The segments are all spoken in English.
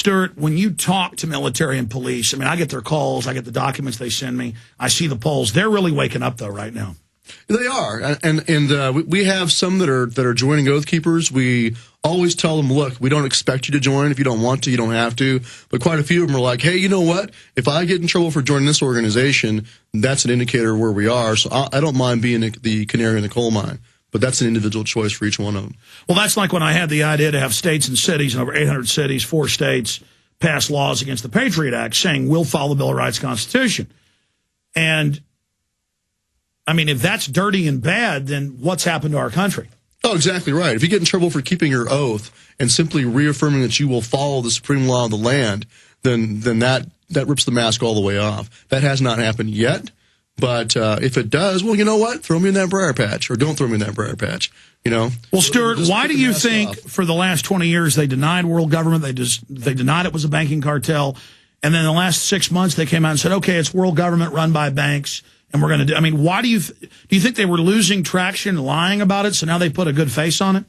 Stewart, when you talk to military and police, I mean, I get their calls, I get the documents they send me, I see the polls. They're really waking up, though, right now. They are, and we have some that are joining Oath Keepers. We always tell them, look, we don't expect you to join. If you don't want to, you don't have to. But quite a few of them are like, hey, you know what? If I get in trouble for joining this organization, that's an indicator of where we are. So I don't mind being the canary in the coal mine. But that's an individual choice for each one of them. Well, that's like when I had the idea to have states and cities, in over 800 cities, 4 states, pass laws against the Patriot Act, saying we'll follow the Bill of Rights Constitution. And, I mean, if that's dirty and bad, then what's happened to our country? Oh, exactly right. If you get in trouble for keeping your oath and simply reaffirming that you will follow the supreme law of the land, then that rips the mask all the way off. That has not happened yet. But if it does, well, you know what? Throw me in that briar patch, or don't throw me in that briar patch. You know. Well, Stewart, why do you think for the last 20 years they denied world government? They denied it was a banking cartel, and then in the last 6 months they came out and said, okay, it's world government run by banks, and we're going to do. I mean, why do you think they were losing traction, lying about it, so now they put a good face on it?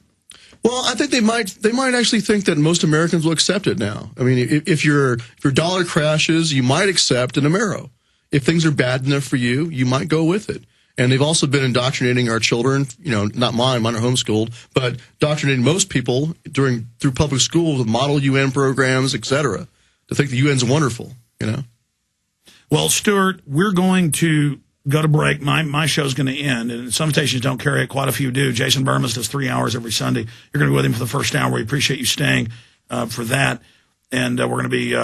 Well, I think they might actually think that most Americans will accept it now. I mean, if your dollar crashes, you might accept an Amero. If things are bad enough for you, you might go with it. And they've also been indoctrinating our children, you know, not mine are homeschooled, but indoctrinating most people through public schools with model UN programs, et cetera, to think the UN's wonderful, you know. Well, Stewart, we're going to go to break. My show's going to end, and some stations don't carry it. Quite a few do. Jason Burmas does 3 hours every Sunday. You're going to be with him for the first hour. We appreciate you staying for that. And we're going to be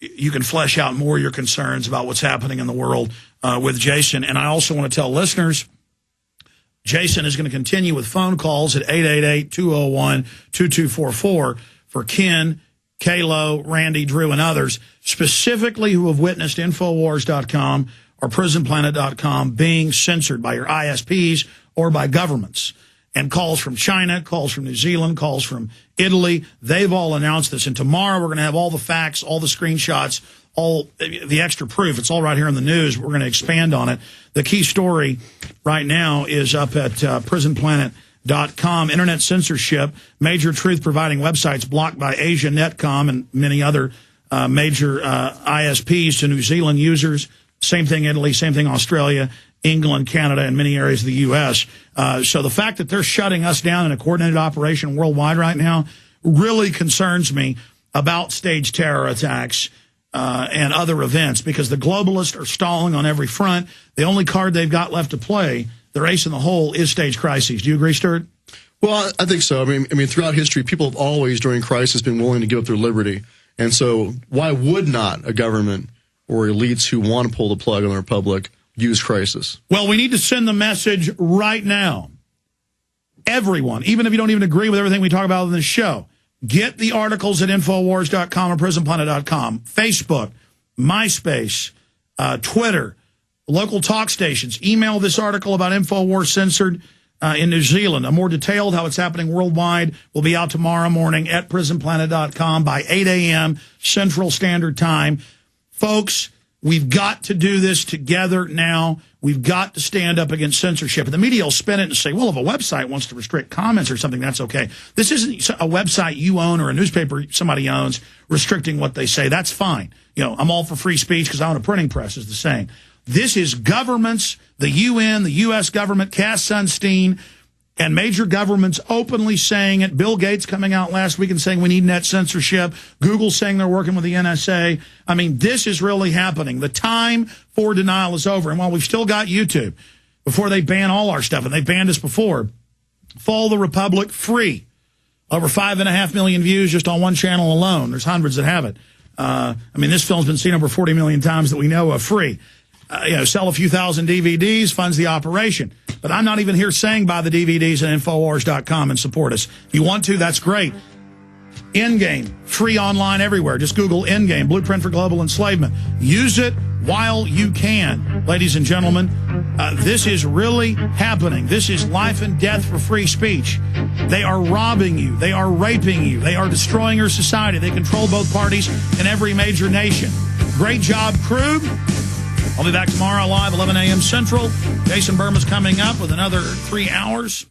you can flesh out more of your concerns about what's happening in the world with Jason. And I also want to tell listeners, Jason is going to continue with phone calls at 888-201-2244 for Ken, Kalo, Randy, Drew, and others, specifically who have witnessed Infowars.com or Prisonplanet.com being censored by your ISPs or by governments. And calls from China, calls from New Zealand, calls from Italy. They've all announced this. And tomorrow we're going to have all the facts, all the screenshots, all the extra proof. It's all right here in the news. We're going to expand on it. The key story right now is up at Prisonplanet.com. Internet censorship, major truth-providing websites blocked by Asia Netcom and many other major ISPs to New Zealand users. Same thing Italy, same thing Australia, England, Canada, and many areas of the U.S. So the fact that they're shutting us down in a coordinated operation worldwide right now really concerns me about staged terror attacks and other events, because the globalists are stalling on every front. The only card they've got left to play, their ace in the hole, is staged crises. Do you agree, Stewart? Well, I think so. I mean, throughout history, people have always, during crisis, been willing to give up their liberty. And so why would not a government or elites who want to pull the plug on the republic use crisis? Well, we need to send the message right now. Everyone, even if you don't even agree with everything we talk about in this show, get the articles at Infowars.com or PrisonPlanet.com, Facebook, MySpace, Twitter, local talk stations. Email this article about Infowars censored in New Zealand. A more detailed how it's happening worldwide will be out tomorrow morning at PrisonPlanet.com by 8 a.m. Central Standard Time. Folks, we've got to do this together now. We've got to stand up against censorship. And the media will spin it and say, well, if a website wants to restrict comments or something, that's okay. This isn't a website you own or a newspaper somebody owns restricting what they say. That's fine. You know, I'm all for free speech because I own a printing press, is the saying. This is governments, the UN, the U.S. government, Cass Sunstein, and major governments openly saying it. Bill Gates coming out last week and saying we need net censorship. Google saying they're working with the NSA. I mean, this is really happening. The time for denial is over. And while we've still got YouTube, before they ban all our stuff, and they've banned us before, Follow the Republic free. Over 5.5 million views just on one channel alone. There's hundreds that have it. I mean, this film's been seen over 40 million times that we know of free. You know, sell a few thousand DVDs, funds the operation. But I'm not even here saying buy the DVDs at Infowars.com and support us. If you want to, that's great. Endgame, free online everywhere. Just Google Endgame, Blueprint for Global Enslavement. Use it while you can, ladies and gentlemen. This is really happening. This is life and death for free speech. They are robbing you. They are raping you. They are destroying your society. They control both parties in every major nation. Great job, crew. I'll be back tomorrow live, 11 a.m. Central. Jason Burma's coming up with another 3 hours.